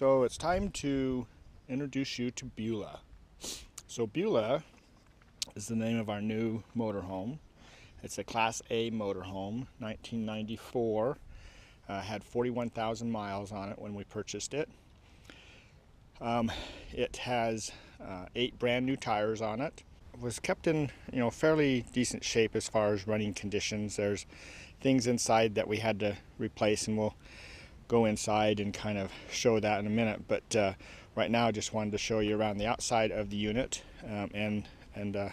So it's time to introduce you to Beulah. So Beulah is the name of our new motorhome. It's a Class A motorhome, 1994. Had 41,000 miles on it when we purchased it. It has 8 brand new tires on it. It was kept in fairly decent shape as far as running conditions. There's things inside that we had to replace, and we'll go inside and kind of show that in a minute. But right now I just wanted to show you around the outside of the unit and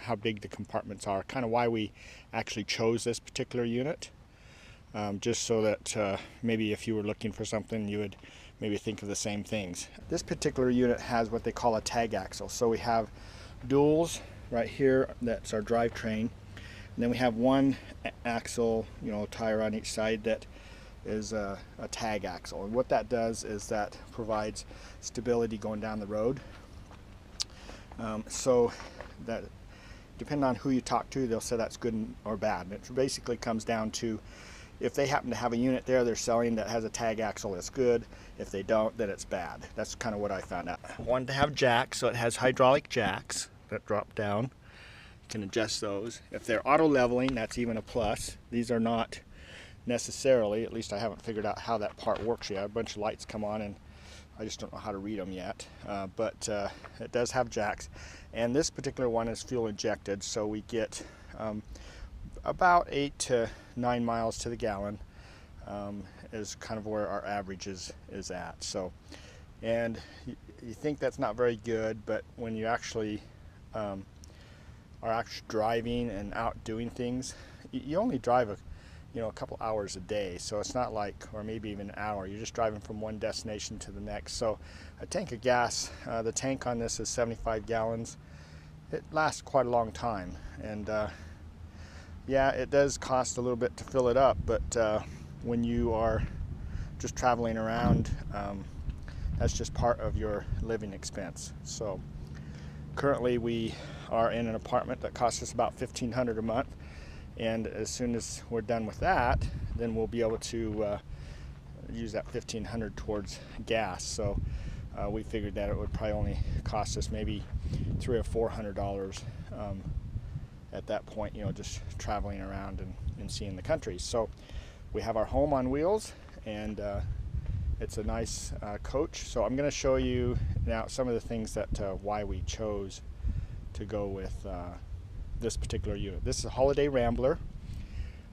how big the compartments are, kind of why we actually chose this particular unit. Just so that maybe if you were looking for something, you would maybe think of the same things. This particular unit has what they call a tag axle. So we have duals right here, that's our drivetrain. And then we have one axle, tire on each side that is a tag axle. And what that does is that provides stability going down the road. So that, depending on who you talk to, they'll say that's good or bad. And it basically comes down to, if they happen to have a unit there they're selling that has a tag axle, it's good. If they don't, then it's bad. That's kind of what I found out. I wanted to have jacks, so it has hydraulic jacks that drop down. You can adjust those. If they're auto leveling, that's even a plus. These are not necessarily, at least I haven't figured out how that part works yet. A bunch of lights come on and I just don't know how to read them yet. But it does have jacks. And this particular one is fuel injected, so we get about 8 to 9 miles to the gallon is kind of where our average is at. So, and you think that's not very good, but when you actually are actually driving and out doing things, you only drive a couple hours a day, so it's not like, or maybe even an hour, you're just driving from one destination to the next. So a tank of gas, the tank on this is 75 gallons. It lasts quite a long time, and yeah, it does cost a little bit to fill it up, but when you are just traveling around, that's just part of your living expense. So currently we are in an apartment that costs us about $1,500 a month, and as soon as we're done with that, then we'll be able to use that $1,500 towards gas. So we figured that it would probably only cost us maybe $300 or $400 at that point, just traveling around and seeing the country. So we have our home on wheels, and it's a nice coach. So I'm going to show you now some of the things that why we chose to go with this particular unit. This is a Holiday Rambler.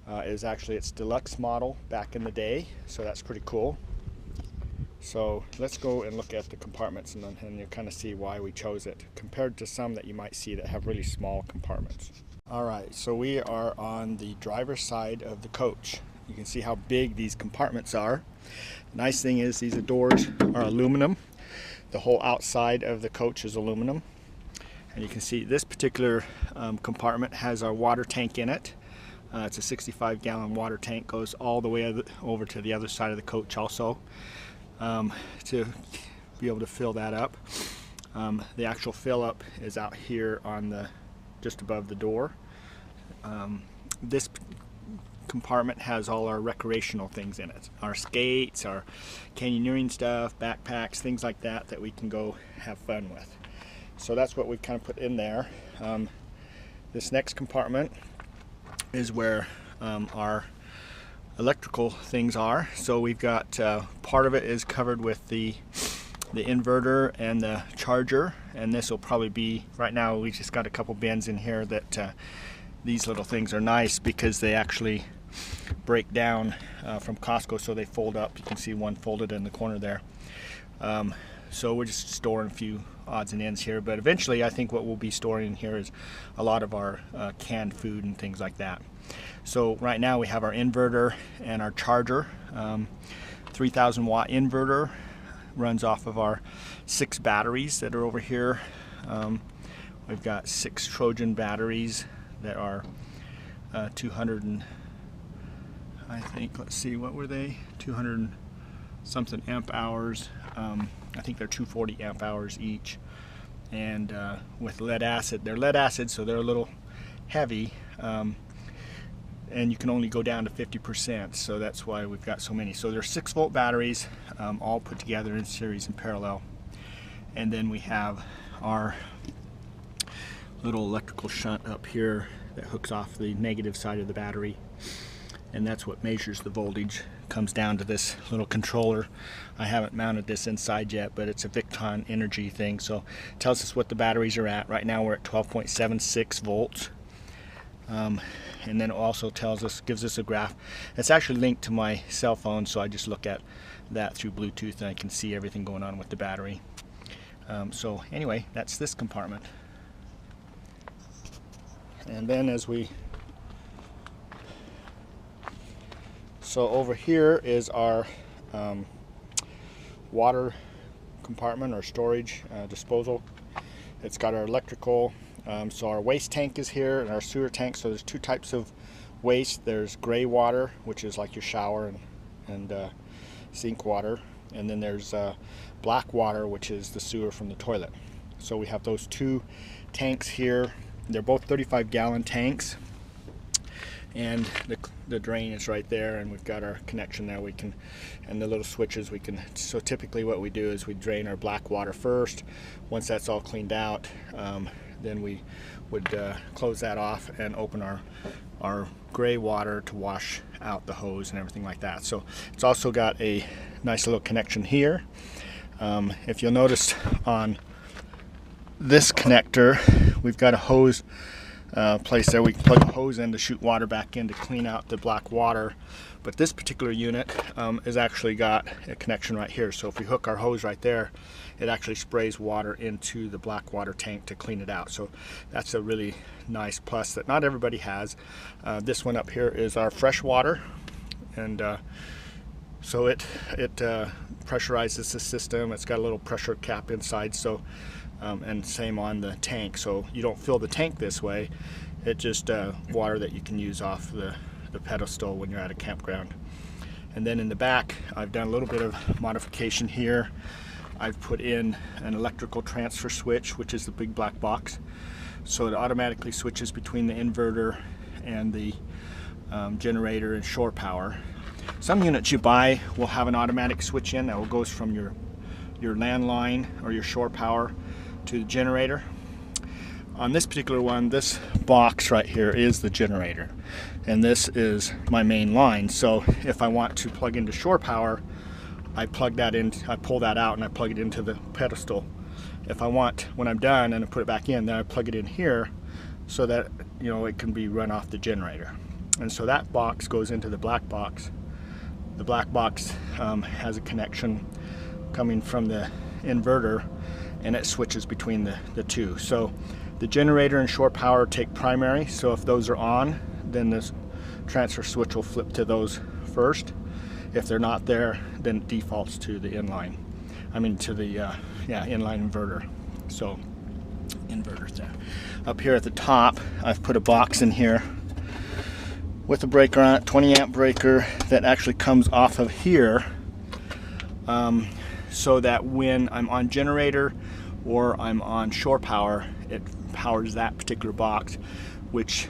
It was actually its deluxe model back in the day, so that's pretty cool. So let's go and look at the compartments, and you'll kind of see why we chose it compared to some that you might see that have really small compartments. Alright, so we are on the driver's side of the coach. You can see how big these compartments are. The nice thing is these doors are aluminum. The whole outside of the coach is aluminum. And you can see this particular compartment has our water tank in it. It's a 65-gallon water tank, goes all the way over to the other side of the coach also, to be able to fill that up. The actual fill up is out here on just above the door. This compartment has all our recreational things in it. Our skates, our canyoneering stuff, backpacks, things like that we can go have fun with. So that's what we kind of put in there. This next compartment is where our electrical things are. So we've got part of it is covered with the inverter and the charger, and this will probably be, right now we just got a couple bins in here that these little things are nice because they actually break down from Costco, so they fold up. You can see one folded in the corner there. So we're just storing a few odds and ends here, but eventually I think what we'll be storing in here is a lot of our canned food and things like that. So right now we have our inverter and our charger. 3,000 watt inverter runs off of our 6 batteries that are over here. We've got 6 Trojan batteries that are 200 and I think, let's see, what were they? 200 and something amp hours. I think they're 240 amp hours each. And with lead acid, they're lead acid, so they're a little heavy. and you can only go down to 50%, so that's why we've got so many. So they're 6-volt batteries, all put together in series and parallel. And then we have our little electrical shunt up here that hooks off the negative side of the battery, and that's what measures the voltage. Comes down to this little controller. I haven't mounted this inside yet, but it's a Victon energy thing, so it tells us what the batteries are at. Right now we're at 12.76 volts. And then it also tells us, gives us a graph. It's actually linked to my cell phone, so I just look at that through Bluetooth and I can see everything going on with the battery. So anyway, that's this compartment. And then so over here is our water compartment or storage disposal. It's got our electrical, so our waste tank is here and our sewer tank. So there's two types of waste. There's gray water, which is like your shower and sink water, and then there's black water, which is the sewer from the toilet. So we have those two tanks here. They're both 35-gallon tanks, and the drain is right there, and we've got our connection there. We can, and the little switches we can. So typically what we do is we drain our black water first. Once that's all cleaned out, then we would close that off and open our gray water to wash out the hose and everything like that. So it's also got a nice little connection here. If you'll notice on this connector, we've got a hose place there. We can plug a hose in to shoot water back in to clean out the black water. But this particular unit has actually got a connection right here. So if we hook our hose right there, it actually sprays water into the black water tank to clean it out. So that's a really nice plus that not everybody has. This one up here is our fresh water, and so it pressurizes the system. It's got a little pressure cap inside, so and same on the tank, so you don't fill the tank this way. It's just water that you can use off the pedestal when you're at a campground. And then in the back, I've done a little bit of modification here. I've put in an electrical transfer switch, which is the big black box, so it automatically switches between the inverter and the generator and shore power. Some units you buy will have an automatic switch in that goes from your landline or your shore power to the generator. On this particular one, this box right here is the generator, and this is my main line. So if I want to plug into shore power, I plug that in, I pull that out and I plug it into the pedestal. If I want, when I'm done and I put it back in, then I plug it in here so that, you know, it can be run off the generator. And so that box goes into the black box. The black box has a connection coming from the inverter, and it switches between the two. So the generator and shore power take primary, so if those are on, then this transfer switch will flip to those first. If they're not there, then it defaults to the inline. I mean to the inline inverter. So inverters there. Up here at the top, I've put a box in here with a breaker on it, 20 amp breaker that actually comes off of here, so that when I'm on generator or I'm on shore power, it powers that particular box, which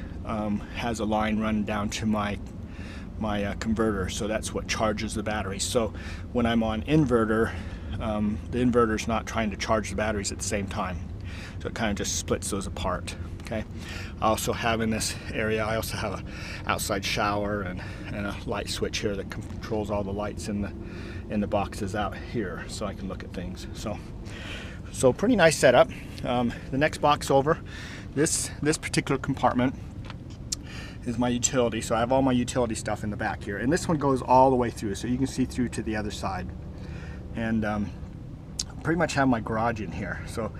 has a line run down to my converter. So that's what charges the battery. So when I'm on inverter, the inverter's not trying to charge the batteries at the same time. So it kind of just splits those apart. Okay. I also have in this area, I also have an outside shower and a light switch here that controls all the lights in the boxes out here, so I can look at things. So pretty nice setup. The next box over, this particular compartment is my utility. So I have all my utility stuff in the back here, and this one goes all the way through, so you can see through to the other side. And pretty much have my garage in here. So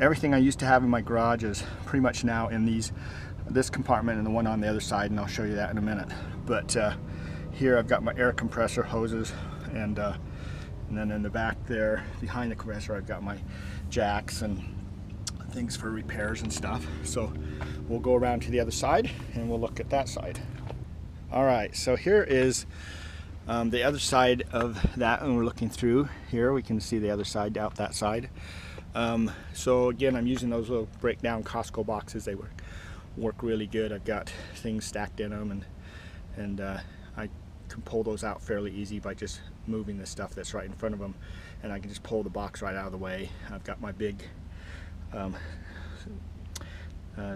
everything I used to have in my garage is pretty much now in this compartment and the one on the other side, and I'll show you that in a minute. But here I've got my air compressor hoses, and then in the back there behind the compressor I've got my jacks and things for repairs and stuff. So we'll go around to the other side and we'll look at that side. All right, so here is the other side of that, and we're looking through here. We can see the other side out that side. So again, I'm using those little breakdown Costco boxes. They work really good. I've got things stacked in them, and I can pull those out fairly easy by just moving the stuff that's right in front of them, and I can just pull the box right out of the way. I've got my big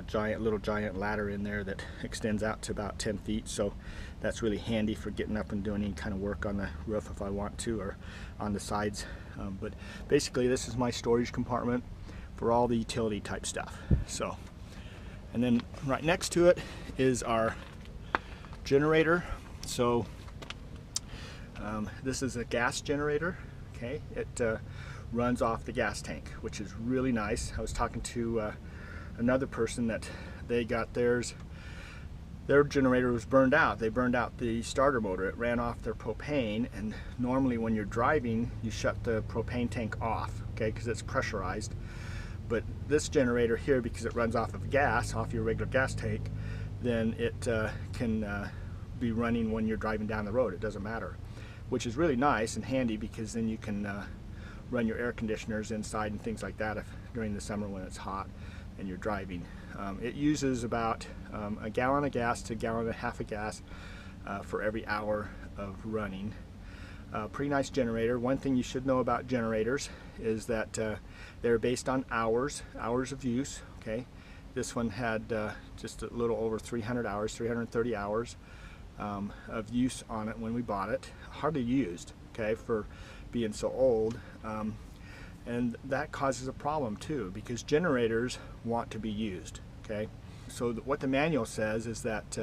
giant ladder in there that extends out to about 10 feet, so that's really handy for getting up and doing any kind of work on the roof if I want to, or on the sides. But basically this is my storage compartment for all the utility type stuff. So, and then right next to it is our generator. So this is a gas generator. Okay, it runs off the gas tank, which is really nice. I was talking to another person that they got their generator was burned out. They burned out the starter motor. It ran off their propane, and normally when you're driving you shut the propane tank off, okay, because it's pressurized. But this generator here, because it runs off of gas, off your regular gas tank, then it can be running when you're driving down the road. It doesn't matter, which is really nice and handy, because then you can run your air conditioners inside and things like that during the summer when it's hot and you're driving. It uses about a gallon of gas to a gallon and a half of gas for every hour of running. Pretty nice generator. One thing you should know about generators is that they're based on hours of use. Okay, this one had just a little over 300 hours, 330 hours of use on it when we bought it. Hardly used, okay, for being so old. And that causes a problem too, because generators want to be used. Okay, so what the manual says is that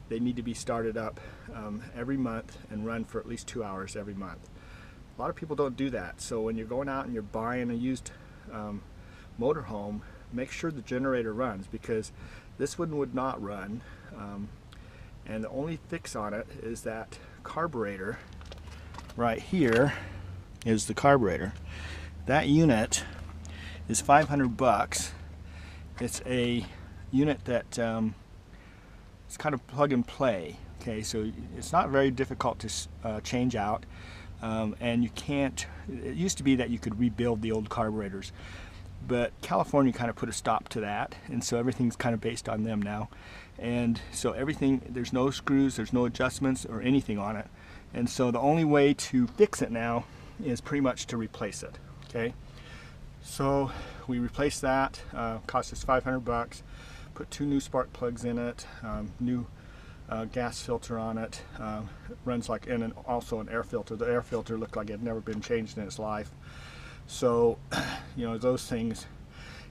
they need to be started up every month and run for at least 2 hours every month. A lot of people don't do that, so when you're going out and you're buying a used motorhome, make sure the generator runs, because this one would not run. And the only fix on it is that carburetor right here is the carburetor. That unit is 500 bucks. It's a unit that it's kind of plug and play. Okay, so it's not very difficult to change out, and you can't. It used to be that you could rebuild the old carburetors, but California kind of put a stop to that, and so everything's kind of based on them now. And so everything, there's no screws, there's no adjustments or anything on it, and so the only way to fix it now is pretty much to replace it. Okay, so we replaced that. Cost us 500 bucks. Put 2 new spark plugs in it, new gas filter on it. Runs like, and also an air filter. The air filter looked like it had never been changed in its life. So, you know, those things,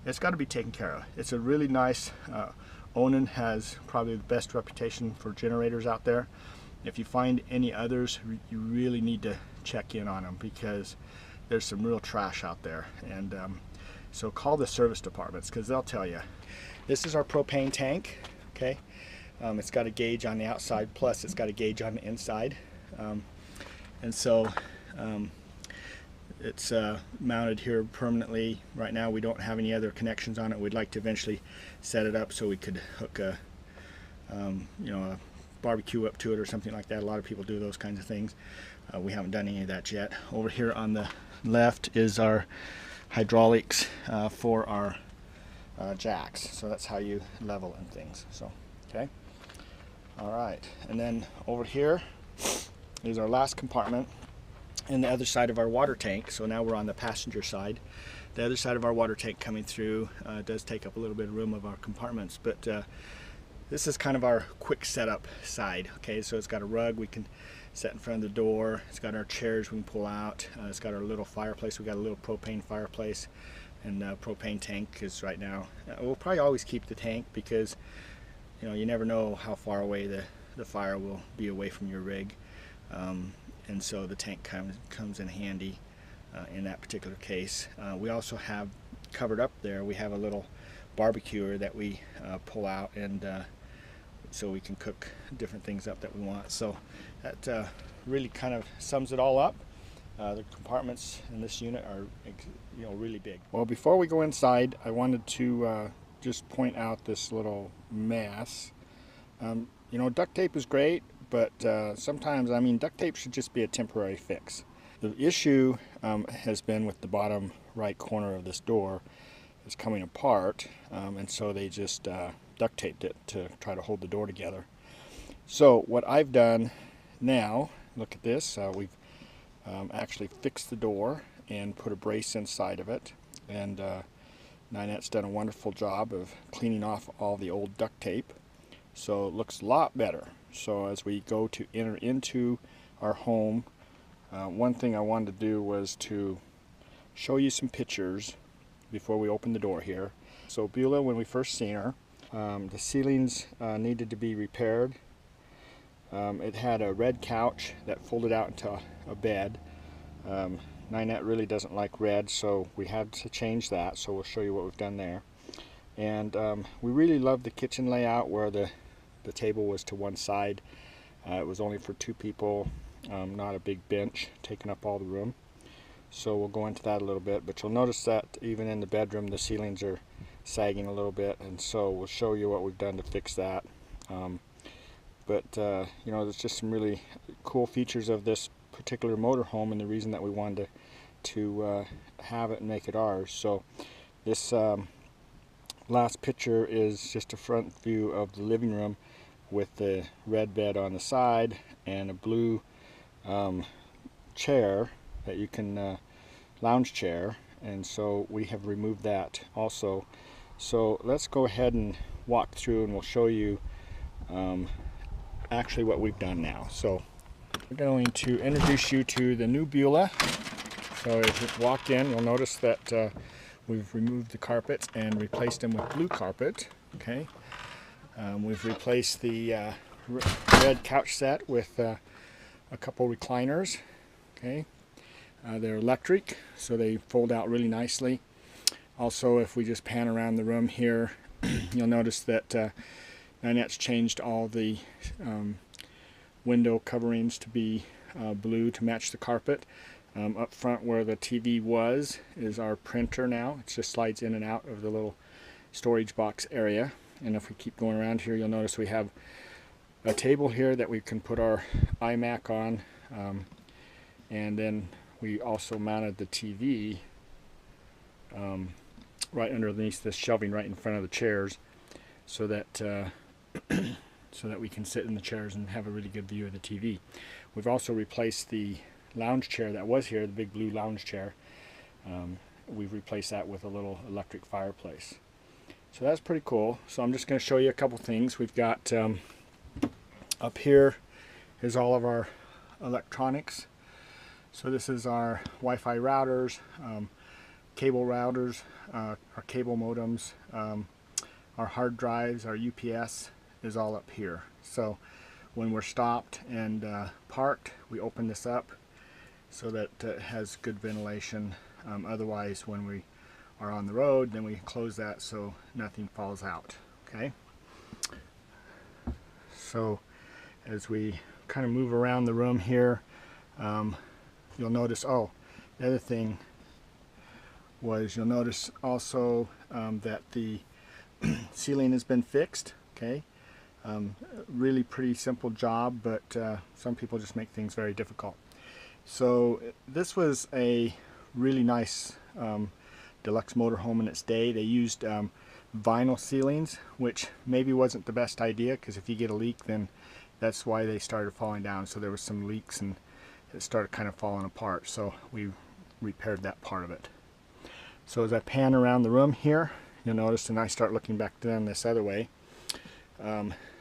it's got to be taken care of. It's a really nice. Onan has probably the best reputation for generators out there. If you find any others, you really need to check in on them, because there's some real trash out there. And so call the service departments, because they'll tell you. This is our propane tank. Okay, it's got a gauge on the outside, plus it's got a gauge on the inside, and so it's mounted here permanently. Right now we don't have any other connections on it. We'd like to eventually set it up so we could hook a you know, a barbecue up to it or something like that. A lot of people do those kinds of things. We haven't done any of that yet. Over here on the left is our hydraulics for our jacks. So that's how you level and things. So, okay. All right. And then over here is our last compartment and the other side of our water tank. So now we're on the passenger side. The other side of our water tank coming through does take up a little bit of room of our compartments, but this is kind of our quick setup side. Okay, so it's got a rug we can set in front of the door. It's got our chairs we can pull out. It's got our little fireplace. We got a little propane fireplace, and propane tank is right now. We'll probably always keep the tank, because you know, you never know how far away the fire will be away from your rig, and so the tank comes in handy in that particular case. We also have covered up there, we have a little barbecuer that we pull out, and so we can cook different things up that we want. So that really kind of sums it all up. The compartments in this unit are, you know, really big. Well, before we go inside, I wanted to just point out this little mess. You know, duct tape is great, but sometimes, I mean, duct tape should just be a temporary fix. The issue has been with the bottom right corner of this door. It's coming apart, and so they just duct taped it to try to hold the door together. So what I've done now, look at this, we've actually fixed the door and put a brace inside of it, and Ninette's done a wonderful job of cleaning off all the old duct tape, so it looks a lot better. So as we go to enter into our home, one thing I wanted to do was to show you some pictures before we open the door here. So Beulah, when we first seen her, the ceilings needed to be repaired. It had a red couch that folded out into a bed. Ninette really doesn't like red, so we had to change that, so we'll show you what we've done there. And we really loved the kitchen layout where the table was to one side. It was only for 2 people, not a big bench taking up all the room. So we'll go into that a little bit, but you'll notice that even in the bedroom the ceilings are sagging a little bit, and so we'll show you what we've done to fix that. But you know, there's just some really cool features of this particular motorhome, and the reason that we wanted to have it and make it ours. So this last picture is just a front view of the living room with the red bed on the side and a blue chair that you can lounge chair, and so we have removed that also. So let's go ahead and walk through and we'll show you actually what we've done now. So we're going to introduce you to the new Beulah. So as you walk in, you'll notice that we've removed the carpets and replaced them with blue carpet. Okay, we've replaced the red couch set with a couple recliners. Okay, they're electric, so they fold out really nicely. Also, if we just pan around the room here, you'll notice that Ninette's changed all the window coverings to be blue to match the carpet. Up front where the TV was is our printer now. It just slides in and out of the little storage box area. And if we keep going around here, you'll notice we have a table here that we can put our iMac on, and then we also mounted the TV right underneath this shelving right in front of the chairs, so that so that we can sit in the chairs and have a really good view of the TV. We've also replaced the lounge chair that was here, the big blue lounge chair. We've replaced that with a little electric fireplace. So that's pretty cool. So I'm just going to show you a couple things. We've got up here is all of our electronics. So this is our Wi-Fi routers, cable routers, our cable modems, our hard drives, our UPS is all up here. So when we're stopped and parked, we open this up so that it has good ventilation. Otherwise, when we are on the road, then we close that so nothing falls out. Okay. So as we kind of move around the room here, you'll notice, oh, the other thing was, you'll notice also that the ceiling has been fixed. Okay, really pretty simple job, but some people just make things very difficult. So this was a really nice deluxe motorhome in its day. They used vinyl ceilings, which maybe wasn't the best idea, because if you get a leak, then that's why they started falling down. So there was some leaks and it started kind of falling apart, so we repaired that part of it. So as I pan around the room here, you'll notice, and I start looking back down this other way,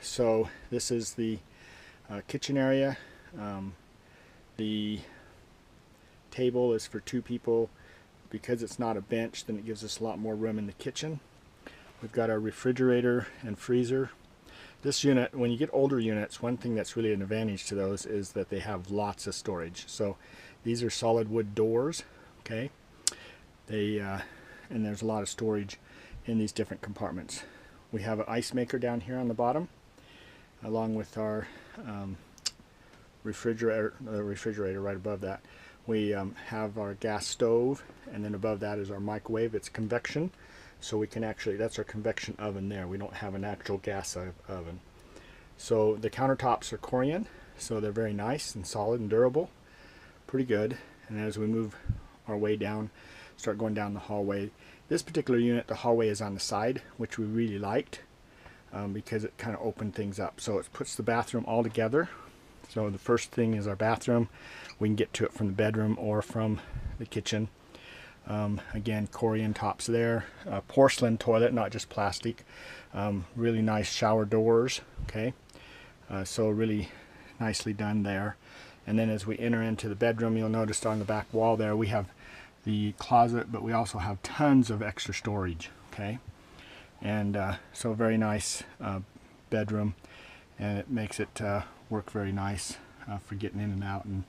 so this is the kitchen area. The table is for 2 people. Because it's not a bench, then it gives us a lot more room in the kitchen. We've got our refrigerator and freezer. This unit, when you get older units, one thing that's really an advantage to those is that they have lots of storage. So these are solid wood doors. Okay, they and there's a lot of storage in these different compartments. We have an ice maker down here on the bottom, along with our refrigerator right above that. We have our gas stove, and then above that is our microwave. It's convection, so we can actually, that's our convection oven there. We don't have an actual gas oven. So the countertops are Corian, so they're very nice and solid and durable. Pretty good. And as we move our way down, start going down the hallway, this particular unit, the hallway is on the side, which we really liked. because it kind of opened things up. So it puts the bathroom all together. So the first thing is our bathroom. We can get to it from the bedroom or from the kitchen. Again, Corian tops there. Porcelain toilet, not just plastic. Really nice shower doors. Okay, so really nicely done there. And then as we enter into the bedroom, you'll notice on the back wall there we have the closet, but we also have tons of extra storage. Okay, and so very nice bedroom, and it makes it work very nice for getting in and out and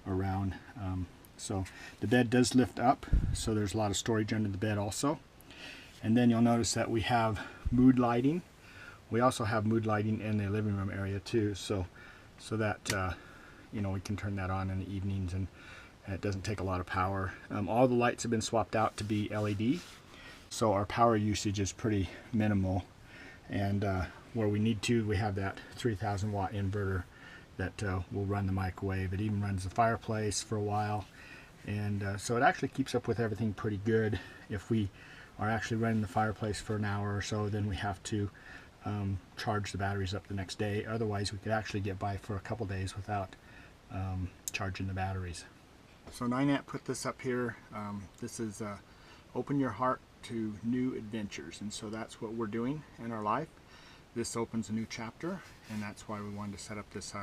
around. So the bed does lift up, so there's a lot of storage under the bed also. And then you'll notice that we have mood lighting. We also have mood lighting in the living room area too, so that you know, we can turn that on in the evenings, and it doesn't take a lot of power. All the lights have been swapped out to be LED, so our power usage is pretty minimal. And where we need to, we have that 3,000 watt inverter that will run the microwave. It even runs the fireplace for a while, and so it actually keeps up with everything pretty good. If we are actually running the fireplace for an hour or so, then we have to charge the batteries up the next day. Otherwise, we could actually get by for a couple days without charging the batteries. So Ninette put this up here. This is open your heart to new adventures, and so that's what we're doing in our life. This opens a new chapter, and that's why we wanted to set up this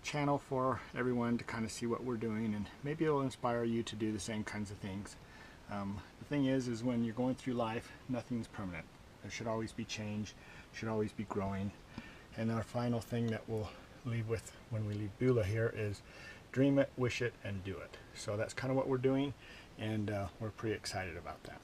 channel for everyone to kind of see what we're doing, and maybe it'll inspire you to do the same kinds of things. The thing is when you're going through life, nothing's permanent. There should always be change, should always be growing. And our final thing that we'll leave with when we leave Beulah here is dream it, wish it, and do it. So that's kind of what we're doing, and we're pretty excited about that.